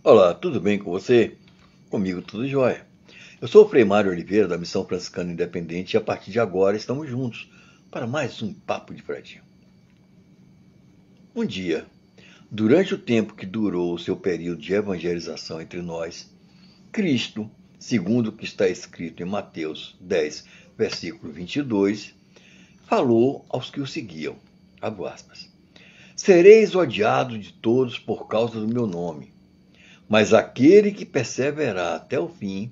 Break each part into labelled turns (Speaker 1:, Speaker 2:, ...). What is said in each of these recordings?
Speaker 1: Olá, tudo bem com você? Comigo tudo jóia. Eu sou o Frei Mário Oliveira, da Missão Franciscana Independente, e a partir de agora estamos juntos para mais um Papo de Fradinho. Um dia, durante o tempo que durou o seu período de evangelização entre nós, Cristo, segundo o que está escrito em Mateus 10, versículo 22, falou aos que o seguiam, abro aspas, sereis odiados de todos por causa do meu nome, mas aquele que perseverar até o fim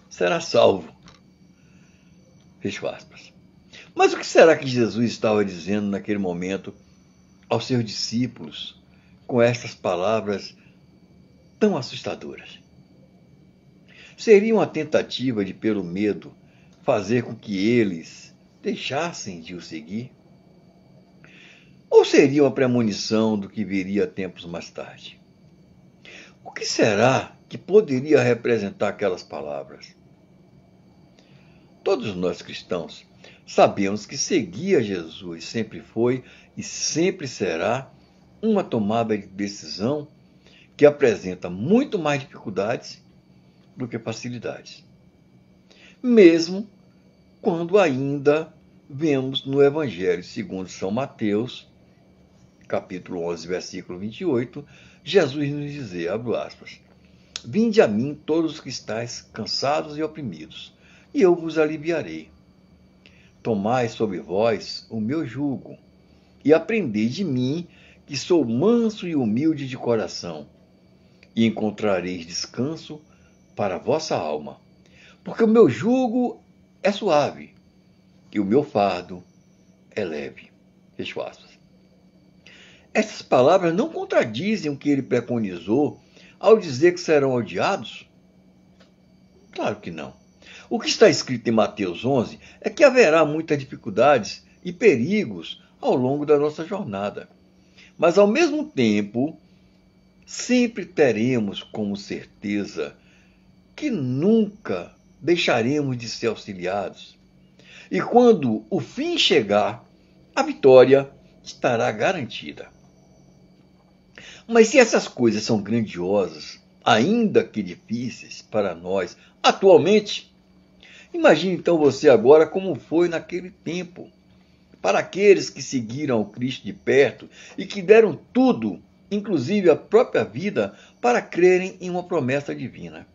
Speaker 1: será salvo. Fecho aspas. Mas o que será que Jesus estava dizendo naquele momento aos seus discípulos com estas palavras tão assustadoras? Seria uma tentativa de, pelo medo, fazer com que eles deixassem de o seguir? Ou seria uma premonição do que viria tempos mais tarde? O que será que poderia representar aquelas palavras? Todos nós cristãos sabemos que seguir a Jesus sempre foi e sempre será uma tomada de decisão que apresenta muito mais dificuldades do que facilidades. Mesmo quando ainda vemos no Evangelho segundo São Mateus, capítulo 11, versículo 28, Jesus nos dizer, abro aspas, vinde a mim todos os que estáis cansados e oprimidos, e eu vos aliviarei. Tomai sobre vós o meu jugo, e aprendei de mim, que sou manso e humilde de coração, e encontrareis descanso para a vossa alma, porque o meu jugo é suave, e o meu fardo é leve. Fecho aspas. Essas palavras não contradizem o que ele preconizou ao dizer que serão odiados? Claro que não. O que está escrito em Mateus 11 é que haverá muitas dificuldades e perigos ao longo da nossa jornada. Mas, ao mesmo tempo, sempre teremos como certeza que nunca deixaremos de ser auxiliados. E quando o fim chegar, a vitória estará garantida. Mas se essas coisas são grandiosas, ainda que difíceis para nós atualmente, imagine então você agora como foi naquele tempo, para aqueles que seguiram ao Cristo de perto e que deram tudo, inclusive a própria vida, para crerem em uma promessa divina.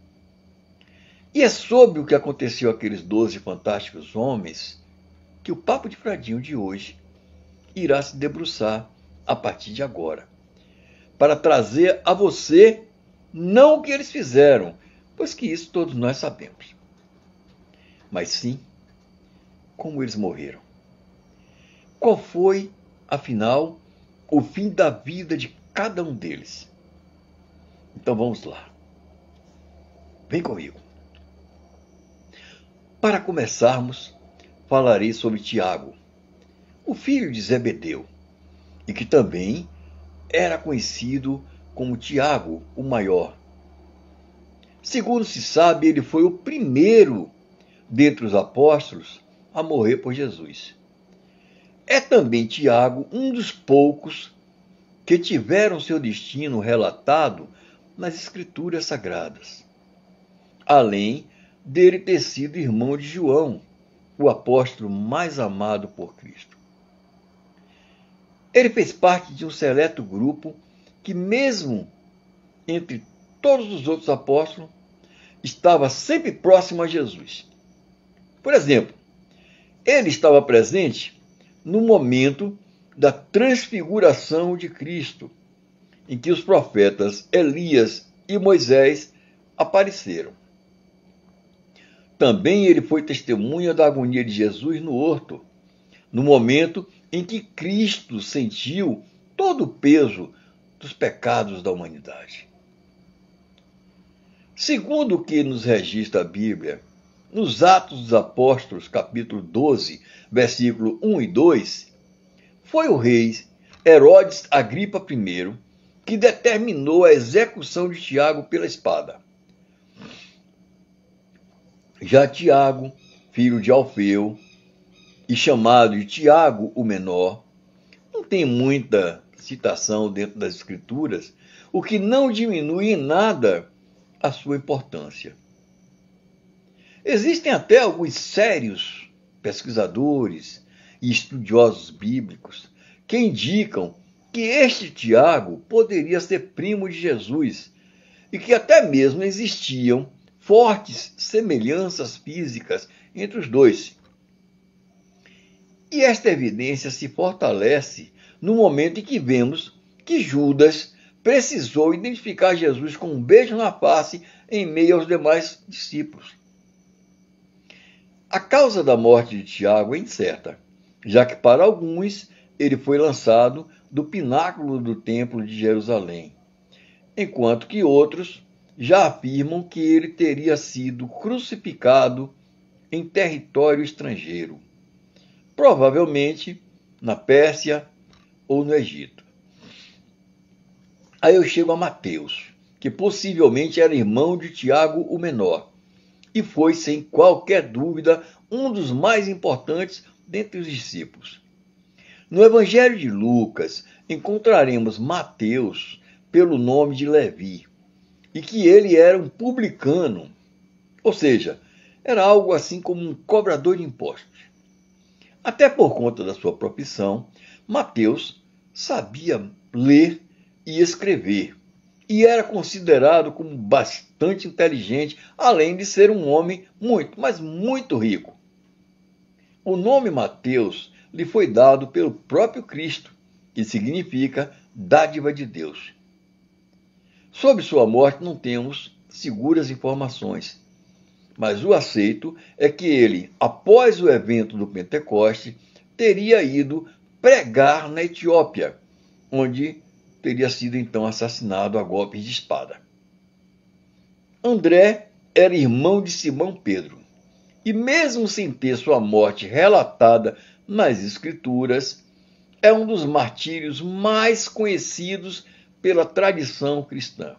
Speaker 1: E é sobre o que aconteceu àqueles 12 fantásticos homens que o Papo de Fradinho de hoje irá se debruçar a partir de agora, para trazer a você não o que eles fizeram, pois que isso todos nós sabemos, mas sim como eles morreram. Qual foi, afinal, o fim da vida de cada um deles? Então vamos lá. Vem comigo. Para começarmos, falarei sobre Tiago, o filho de Zebedeu, e que também era conhecido como Tiago, o maior. Segundo se sabe, ele foi o primeiro dentre os apóstolos a morrer por Jesus. É também Tiago um dos poucos que tiveram seu destino relatado nas Escrituras Sagradas, além dele ter sido irmão de João, o apóstolo mais amado por Cristo. Ele fez parte de um seleto grupo que, mesmo entre todos os outros apóstolos, estava sempre próximo a Jesus. Por exemplo, ele estava presente no momento da transfiguração de Cristo, em que os profetas Elias e Moisés apareceram. Também ele foi testemunha da agonia de Jesus no horto, no momento em que Cristo sentiu todo o peso dos pecados da humanidade. Segundo o que nos registra a Bíblia, nos Atos dos Apóstolos, capítulo 12, versículo 1 e 2, foi o rei Herodes Agripa I que determinou a execução de Tiago pela espada. Já Tiago, filho de Alfeu, e chamado de Tiago o Menor, não tem muita citação dentro das Escrituras, o que não diminui em nada a sua importância. Existem até alguns sérios pesquisadores e estudiosos bíblicos que indicam que este Tiago poderia ser primo de Jesus e que até mesmo existiam fortes semelhanças físicas entre os dois. E esta evidência se fortalece no momento em que vemos que Judas precisou identificar Jesus com um beijo na face em meio aos demais discípulos. A causa da morte de Tiago é incerta, já que para alguns ele foi lançado do pináculo do templo de Jerusalém, enquanto que outros já afirmam que ele teria sido crucificado em território estrangeiro, provavelmente na Pérsia ou no Egito. Aí eu chego a Mateus, que possivelmente era irmão de Tiago o Menor, e foi, sem qualquer dúvida, um dos mais importantes dentre os discípulos. No Evangelho de Lucas, encontraremos Mateus pelo nome de Levi, e que ele era um publicano, ou seja, era algo assim como um cobrador de impostos. Até por conta da sua profissão, Mateus sabia ler e escrever, e era considerado como bastante inteligente, além de ser um homem muito, mas muito rico. O nome Mateus lhe foi dado pelo próprio Cristo, que significa dádiva de Deus. Sobre sua morte não temos seguras informações, mas o aceito é que ele, após o evento do Pentecoste, teria ido pregar na Etiópia, onde teria sido então assassinado a golpes de espada. André era irmão de Simão Pedro, e mesmo sem ter sua morte relatada nas Escrituras, é um dos martírios mais conhecidos pela tradição cristã.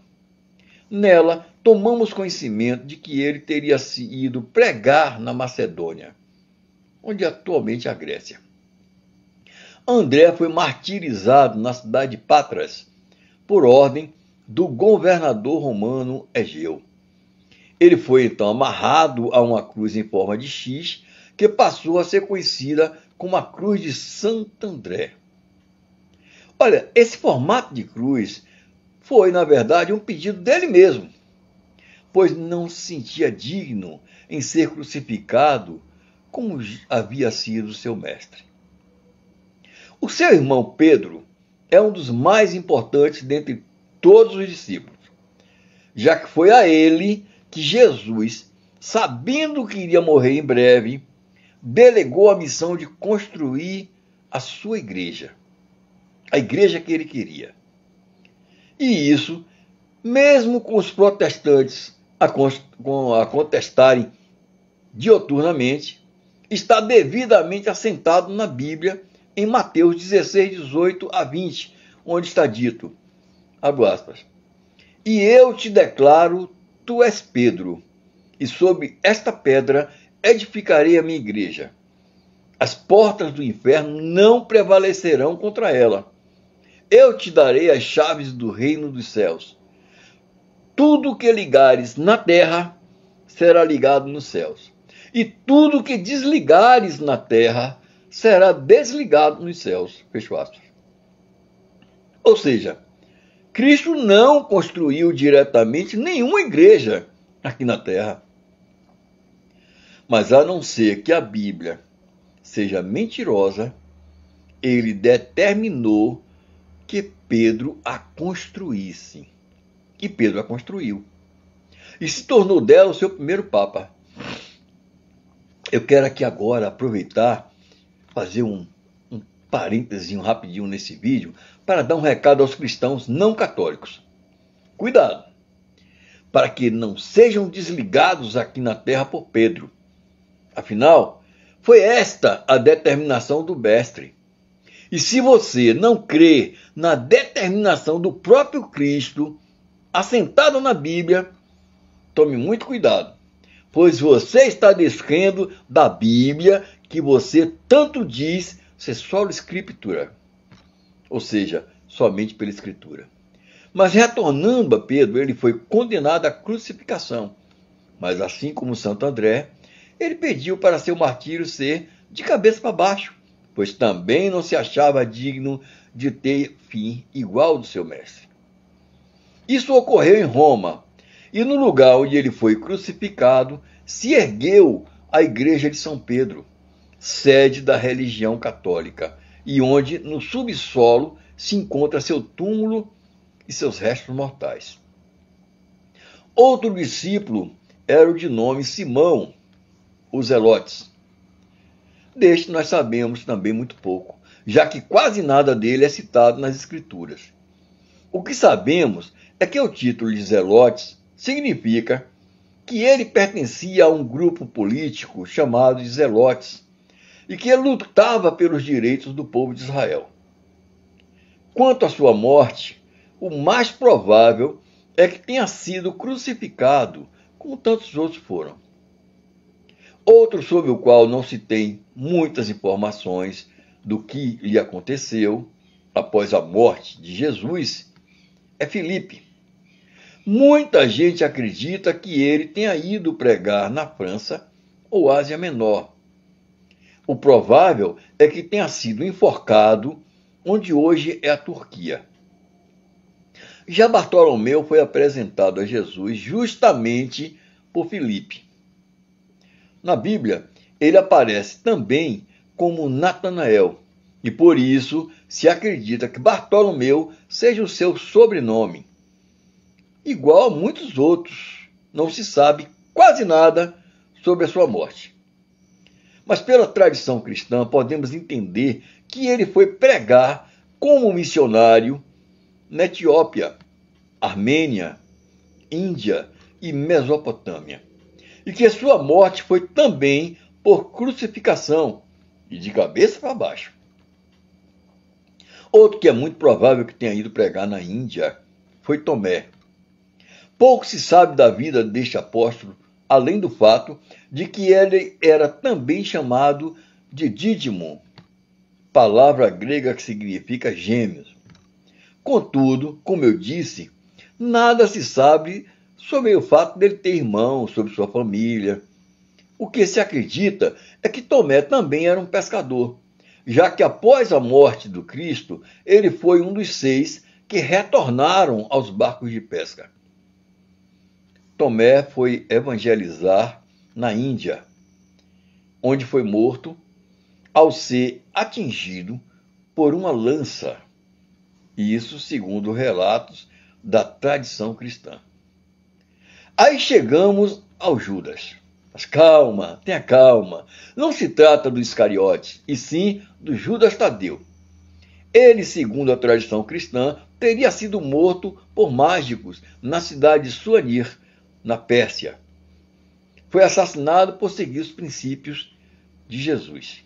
Speaker 1: Nela, tomamos conhecimento de que ele teria ido pregar na Macedônia, onde atualmente é a Grécia. André foi martirizado na cidade de Patras, por ordem do governador romano Egeu. Ele foi então amarrado a uma cruz em forma de X, que passou a ser conhecida como a Cruz de Santo André. Olha, esse formato de cruz foi, na verdade, um pedido dele mesmo, pois não se sentia digno em ser crucificado como havia sido seu mestre. O seu irmão Pedro é um dos mais importantes dentre todos os discípulos, já que foi a ele que Jesus, sabendo que iria morrer em breve, delegou a missão de construir a sua igreja, a igreja que ele queria. E isso, mesmo com os protestantes a contestarem dioturnamente, está devidamente assentado na Bíblia, em Mateus 16, 18 a 20, onde está dito, abre aspas, e eu te declaro, tu és Pedro, e sobre esta pedra edificarei a minha igreja. As portas do inferno não prevalecerão contra ela. Eu te darei as chaves do reino dos céus. Tudo que ligares na terra será ligado nos céus, e tudo que desligares na terra será desligado nos céus. Fecho aspas. Ou seja, Cristo não construiu diretamente nenhuma igreja aqui na terra. Mas a não ser que a Bíblia seja mentirosa, ele determinou que Pedro a construísse. E Pedro a construiu. E se tornou dela o seu primeiro papa. Eu quero aqui agora aproveitar, fazer um parênteses rapidinho nesse vídeo, para dar um recado aos cristãos não católicos. Cuidado, para que não sejam desligados aqui na terra por Pedro. Afinal, foi esta a determinação do mestre. E se você não crê na determinação do próprio Cristo, assentado na Bíblia, tome muito cuidado, pois você está descrendo da Bíblia que você tanto diz ser só escritura, ou seja, somente pela Escritura. Mas retornando a Pedro, ele foi condenado à crucificação. Mas assim como Santo André, ele pediu para seu martírio ser de cabeça para baixo, pois também não se achava digno de ter fim igual ao do seu mestre. Isso ocorreu em Roma, e no lugar onde ele foi crucificado, se ergueu a igreja de São Pedro, sede da religião católica, e onde, no subsolo, se encontra seu túmulo e seus restos mortais. Outro discípulo era o de nome Simão, o Zelotes. Deste nós sabemos também muito pouco, já que quase nada dele é citado nas Escrituras. O que sabemos é que o título de Zelotes significa que ele pertencia a um grupo político chamado de Zelotes e que ele lutava pelos direitos do povo de Israel. Quanto à sua morte, o mais provável é que tenha sido crucificado, como tantos outros foram. Outro sobre o qual não se tem muitas informações do que lhe aconteceu após a morte de Jesus é Filipe. Muita gente acredita que ele tenha ido pregar na França ou Ásia Menor. O provável é que tenha sido enforcado onde hoje é a Turquia. Já Bartolomeu foi apresentado a Jesus justamente por Filipe. Na Bíblia, ele aparece também como Natanael, e por isso se acredita que Bartolomeu seja o seu sobrenome. Igual a muitos outros, não se sabe quase nada sobre a sua morte. Mas pela tradição cristã podemos entender que ele foi pregar como missionário na Etiópia, Armênia, Índia e Mesopotâmia, e que sua morte foi também por crucificação e de cabeça para baixo. Outro que é muito provável que tenha ido pregar na Índia foi Tomé. Pouco se sabe da vida deste apóstolo, além do fato de que ele era também chamado de Dídimo, palavra grega que significa gêmeos. Contudo, como eu disse, nada se sabe sobre o fato dele ter irmãos, sobre sua família. O que se acredita é que Tomé também era um pescador, já que após a morte do Cristo, ele foi um dos 6 que retornaram aos barcos de pesca. Tomé foi evangelizar na Índia, onde foi morto ao ser atingido por uma lança. Isso segundo relatos da tradição cristã. Aí chegamos ao Judas. Mas calma, tenha calma. Não se trata do Iscariote, e sim do Judas Tadeu. Ele, segundo a tradição cristã, teria sido morto por mágicos na cidade de Suanir, na Pérsia. Foi assassinado por seguir os princípios de Jesus.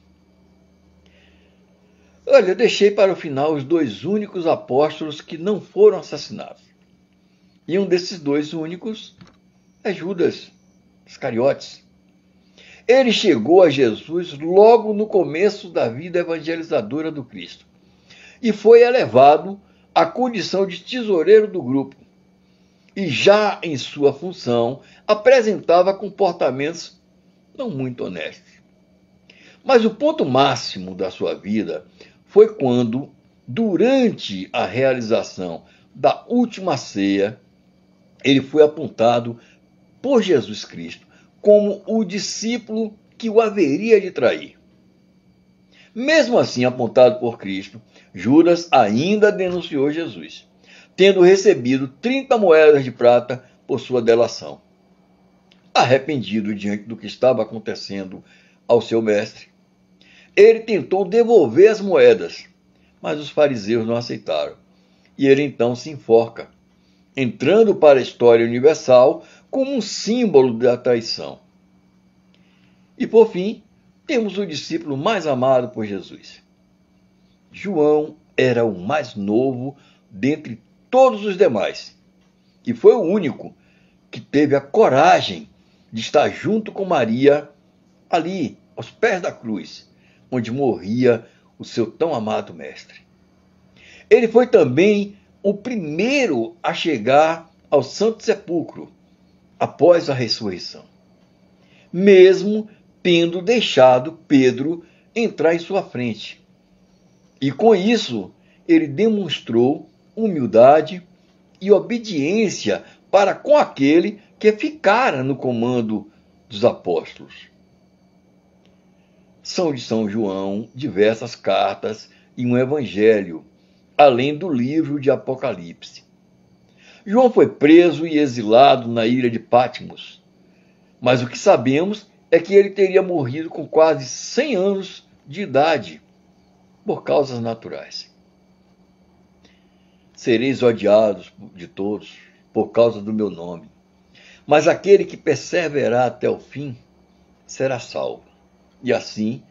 Speaker 1: Olha, eu deixei para o final os 2 únicos apóstolos que não foram assassinados. E um desses 2 únicos é Judas Iscariotes. Ele chegou a Jesus logo no começo da vida evangelizadora do Cristo e foi elevado à condição de tesoureiro do grupo. E já em sua função apresentava comportamentos não muito honestos. Mas o ponto máximo da sua vida foi quando, durante a realização da última ceia, ele foi apontado por Jesus Cristo como o discípulo que o haveria de trair. Mesmo assim, apontado por Cristo, Judas ainda denunciou Jesus, tendo recebido 30 moedas de prata por sua delação. Arrependido diante do que estava acontecendo ao seu mestre, ele tentou devolver as moedas, mas os fariseus não aceitaram, e ele então se enforca, entrando para a história universal como um símbolo da traição. E por fim, temos o discípulo mais amado por Jesus. João era o mais novo dentre todos os demais, e foi o único que teve a coragem de estar junto com Maria ali, aos pés da cruz, onde morria o seu tão amado mestre. Ele foi também o primeiro a chegar ao Santo Sepulcro após a ressurreição, mesmo tendo deixado Pedro entrar em sua frente. E com isso, ele demonstrou humildade e obediência para com aquele que ficara no comando dos apóstolos. São de São João diversas cartas e um evangelho, além do livro de Apocalipse. João foi preso e exilado na ilha de Patmos, mas o que sabemos é que ele teria morrido com quase 100 anos de idade, por causas naturais. Sereis odiados de todos por causa do meu nome, mas aquele que perseverar até o fim será salvo. E assim,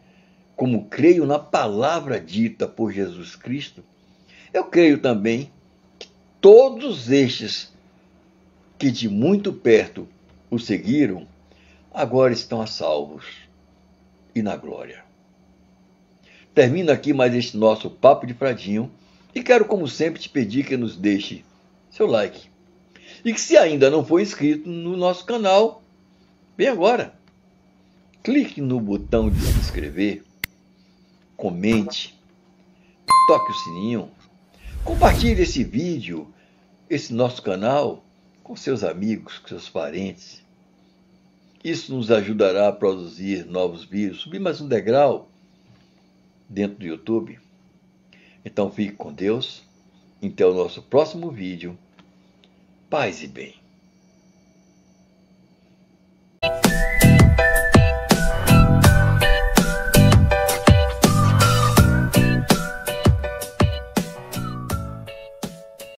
Speaker 1: como creio na palavra dita por Jesus Cristo, eu creio também que todos estes que de muito perto o seguiram, agora estão a salvos e na glória. Termino aqui mais este nosso Papo de Fradinho e quero, como sempre, te pedir que nos deixe seu like. E que, se ainda não for inscrito no nosso canal, vem agora. Clique no botão de se inscrever, comente, toque o sininho, compartilhe esse vídeo, esse nosso canal, com seus amigos, com seus parentes. Isso nos ajudará a produzir novos vídeos, subir mais um degrau dentro do YouTube. Então fique com Deus. Até o nosso próximo vídeo. Paz e bem.